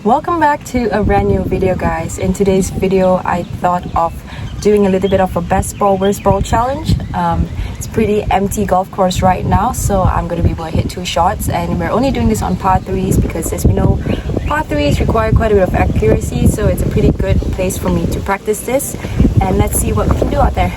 Welcome back to a brand new video, guys. In today's video I thought of doing a little bit of a best ball worst ball challenge. It's pretty empty golf course right now, so I'm going to be able to hit 2 shots, and we're only doing this on par 3s because, as we know, par 3s require quite a bit of accuracy, so it's a pretty good place for me to practice this. And let's see what we can do out there.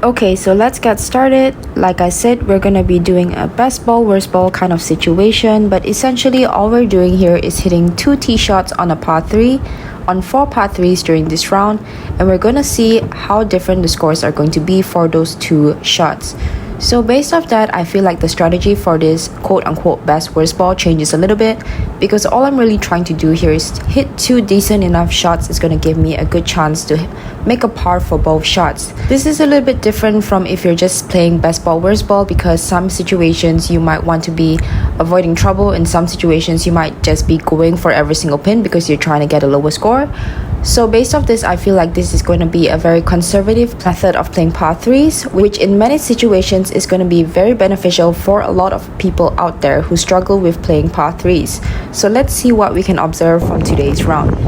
Okay, so let's get started. Like I said, we're gonna be doing a best ball, worst ball kind of situation, but essentially all we're doing here is hitting 2 tee shots on a par 3 on 4 par 3s during this round, and we're gonna see how different the scores are going to be for those 2 shots. So based off that, I feel like the strategy for this quote-unquote best worst ball changes a little bit, because all I'm really trying to do here is hit 2 decent enough shots. Is going to give me a good chance to make a par for both shots. This is a little bit different from if you're just playing best ball worst ball, because some situations you might want to be avoiding trouble. In some situations you might just be going for every single pin because you're trying to get a lower score. So based off this, I feel like this is going to be a very conservative method of playing par 3s, which in many situations is going to be very beneficial for a lot of people out there who struggle with playing par 3s. So let's see what we can observe from today's round.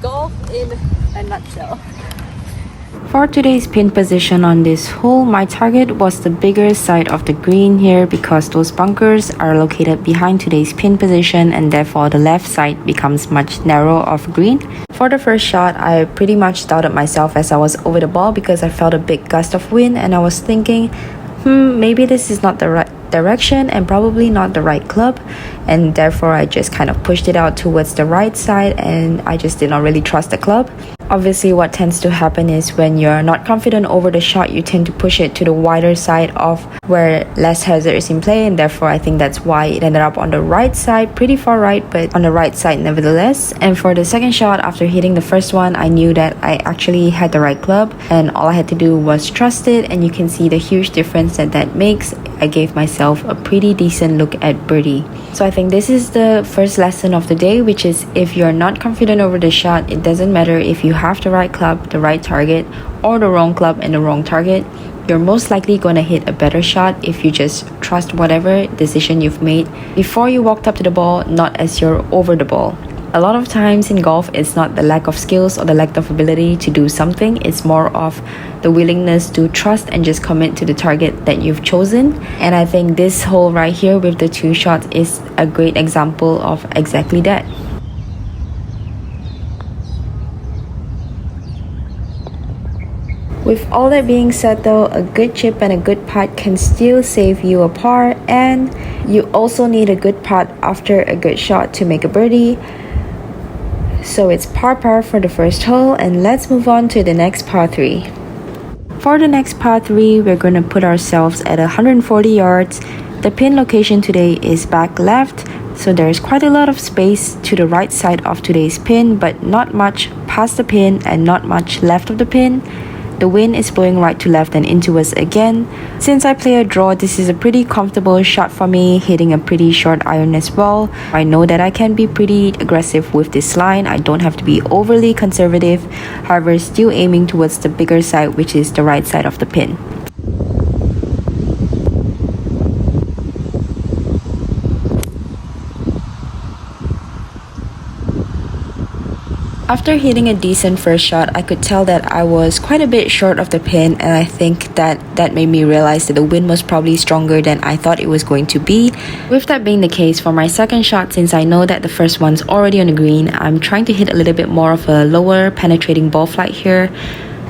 Golf in a nutshell. For today's pin position on this hole, my target was the bigger side of the green here, because those bunkers are located behind today's pin position, and therefore the left side becomes much narrower of green. For the first shot, I pretty much doubted myself as I was over the ball, because I felt a big gust of wind and I was thinking, maybe this is not the right direction and probably not the right club, and therefore I just kind of pushed it out towards the right side, and I just did not really trust the club. Obviously, what tends to happen is when you're not confident over the shot, you tend to push it to the wider side of where less hazard is in play, and therefore I think that's why it ended up on the right side, pretty far right, but on the right side nevertheless. And for the second shot, after hitting the first one, I knew that I actually had the right club, and all I had to do was trust it, and you can see the huge difference that makes. I gave myself a pretty decent look at birdie. So I think this is the first lesson of the day, which is if you're not confident over the shot, it doesn't matter if you have the right club, the right target, or the wrong club and the wrong target. You're most likely going to hit a better shot if you just trust whatever decision you've made before you walked up to the ball, not as you're over the ball. A lot of times in golf, it's not the lack of skills or the lack of ability to do something, it's more of the willingness to trust and just commit to the target that you've chosen. And I think this hole right here with the 2 shots is a great example of exactly that. With all that being said though, a good chip and a good putt can still save you a par, and you also need a good putt after a good shot to make a birdie. So it's par for the first hole, and let's move on to the next par 3. For the next par 3, we're going to put ourselves at 140 yards. The pin location today is back left, so there's quite a lot of space to the right side of today's pin, but not much past the pin and not much left of the pin. The wind is blowing right to left and into us again. Since I play a draw, this is a pretty comfortable shot for me, hitting a pretty short iron as well. I know that I can be pretty aggressive with this line. I don't have to be overly conservative, however still aiming towards the bigger side, which is the right side of the pin. After hitting a decent first shot, I could tell that I was quite a bit short of the pin, and I think that made me realize that the wind was probably stronger than I thought it was going to be. With that being the case, for my second shot, since I know that the first one's already on the green, I'm trying to hit a little bit more of a lower penetrating ball flight here.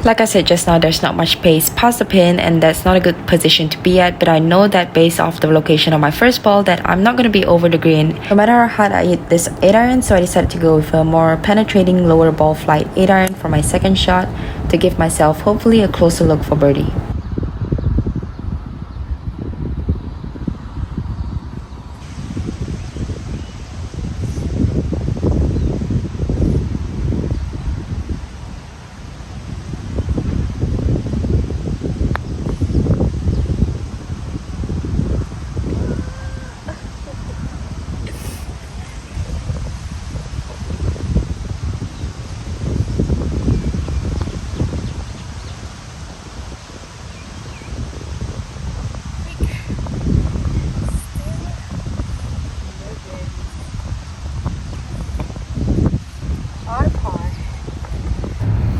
Like I said just now, there's not much pace past the pin, and that's not a good position to be at, but I know that based off the location of my first ball that I'm not going to be over the green no matter how hard I hit this 8-iron, so I decided to go with a more penetrating lower ball flight 8-iron for my second shot to give myself hopefully a closer look for birdie.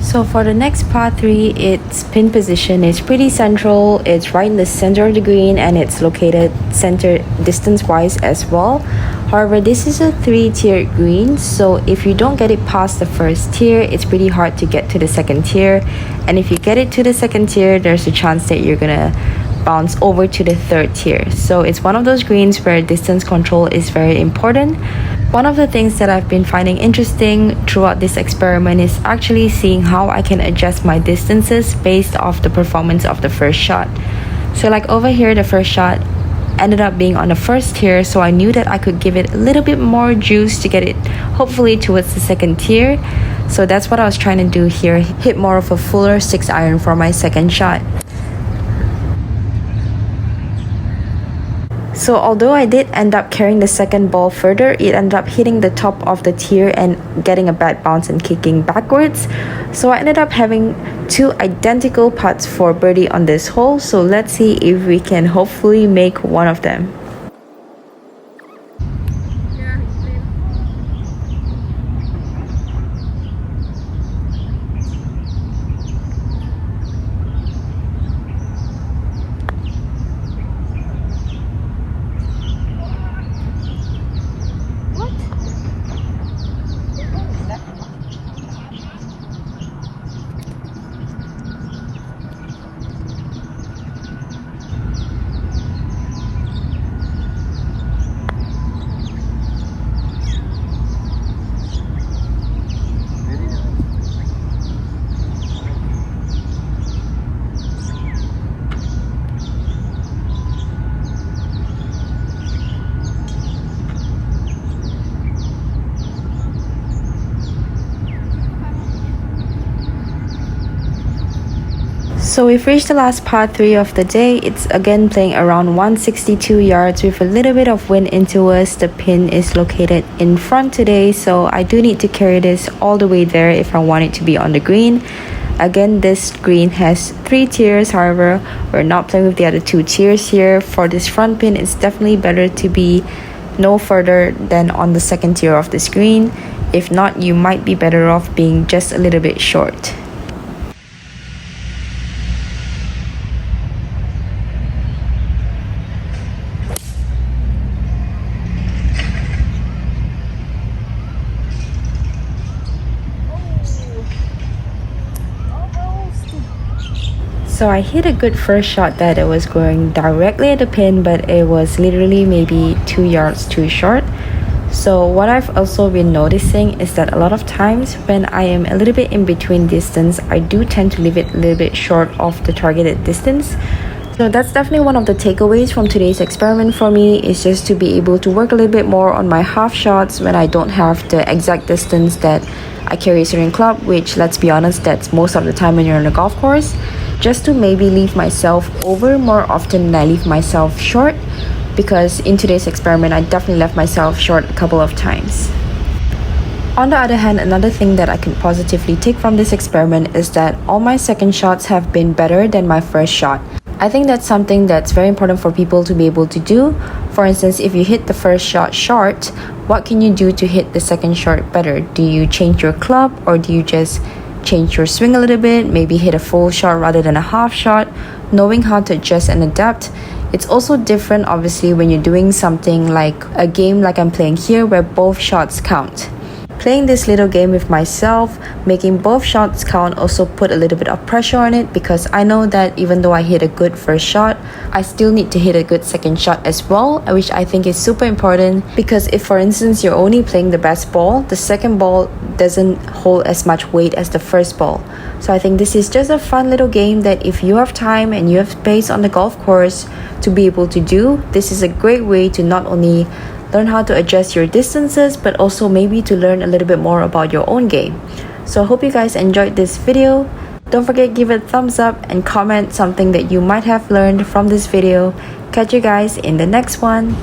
So for the next par 3, its pin position is pretty central. It's right in the center of the green and it's located center distance wise as well. However, this is a 3-tiered green, so if you don't get it past the first tier, it's pretty hard to get to the second tier. And if you get it to the second tier, there's a chance that you're gonna bounce over to the third tier. So it's one of those greens where distance control is very important. One of the things that I've been finding interesting throughout this experiment is actually seeing how I can adjust my distances based off the performance of the first shot. So like over here, the first shot ended up being on the first tier, so I knew that I could give it a little bit more juice to get it hopefully towards the second tier. So that's what I was trying to do here, hit more of a fuller 6-iron for my second shot. So although I did end up carrying the second ball further, it ended up hitting the top of the tier and getting a bad bounce and kicking backwards. So I ended up having 2 identical putts for birdie on this hole. So let's see if we can hopefully make one of them. So we've reached the last par 3 of the day. It's again playing around 162 yards with a little bit of wind into us. The pin is located in front today, so I do need to carry this all the way there if I want it to be on the green. Again, this green has 3 tiers, however, we're not playing with the other 2 tiers here. For this front pin, it's definitely better to be no further than on the second tier of this green. If not, you might be better off being just a little bit short. So I hit a good first shot that it was going directly at the pin, but it was literally maybe 2 yards too short. So what I've also been noticing is that a lot of times when I am a little bit in between distance, I do tend to leave it a little bit short of the targeted distance. So that's definitely one of the takeaways from today's experiment for me, is just to be able to work a little bit more on my half shots when I don't have the exact distance that I carry a certain club, which, let's be honest, that's most of the time when you're on a golf course, just to maybe leave myself over more often than I leave myself short, because in today's experiment I definitely left myself short a couple of times. On the other hand, another thing that I can positively take from this experiment is that all my second shots have been better than my first shot. I think that's something that's very important for people to be able to do. For instance, if you hit the first shot short, what can you do to hit the second shot better? Do you change your club, or do you just change your swing a little bit, maybe hit a full shot rather than a half shot? Knowing how to adjust and adapt. It's also different obviously when you're doing something like a game like I'm playing here, where both shots count. Playing this little game with myself, making both shots count also put a little bit of pressure on it, because I know that even though I hit a good first shot, I still need to hit a good second shot as well, which I think is super important, because if for instance you're only playing the best ball, the second ball doesn't hold as much weight as the first ball. So I think this is just a fun little game that if you have time and you have space on the golf course to be able to do, this is a great way to not only learn how to adjust your distances, but also maybe to learn a little bit more about your own game. So I hope you guys enjoyed this video. Don't forget, give it a thumbs up and comment something that you might have learned from this video. Catch you guys in the next one.